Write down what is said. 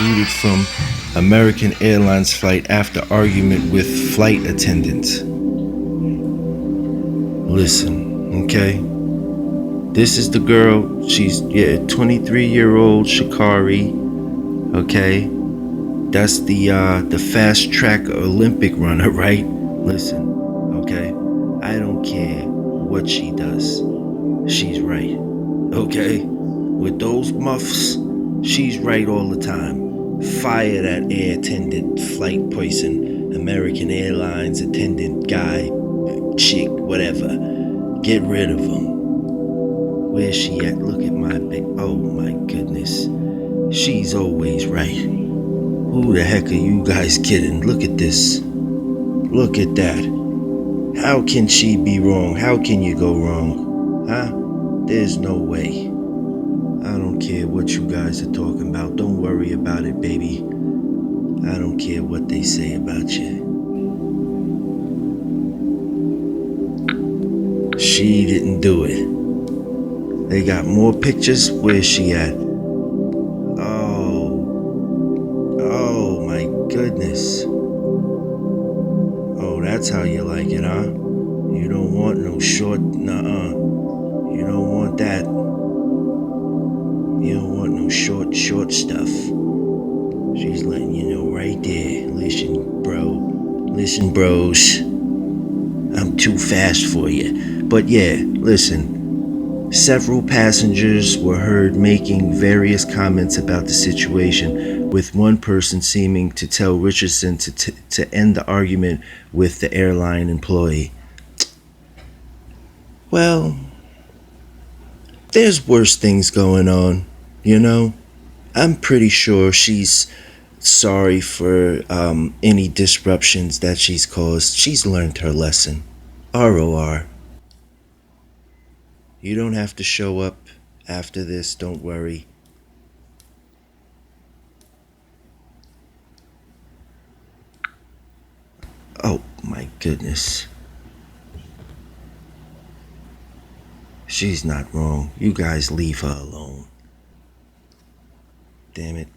booted from American Airlines flight after argument with flight attendant. Listen, okay? This is the girl. She's 23-year-old Sha'Carri. Okay, that's the fast track Olympic runner, right? Listen, okay, I don't care what she does. She's right. Okay, with those muffs, she's right all the time. Fire that air attendant, flight person, American Airlines attendant guy, chick, whatever. Get rid of him. Where's she at? Look at my big. Oh my goodness. She's always right. Who the heck are you guys kidding? Look at this. Look at that. How can she be wrong? How can you go wrong? Huh? There's no way. I don't care what you guys are talking about. Don't worry about it, baby. I don't care what they say about you. She didn't do it. They got more pictures. Where's she at? Oh my goodness. Oh, that's how you like it, huh? You don't want no short, nuh-uh. You don't want that. You don't want no short stuff. She's letting you know right there. Listen, bro. Listen, bros. I'm too fast for you. But yeah, listen. Several passengers were heard making various comments about the situation, with one person seeming to tell Richardson to end the argument with the airline employee. Well, there's worse things going on, you know? I'm pretty sure she's sorry for any disruptions that she's caused. She's learned her lesson. ROR. You don't have to show up after this, don't worry. Oh my goodness. She's not wrong. You guys leave her alone. Damn it.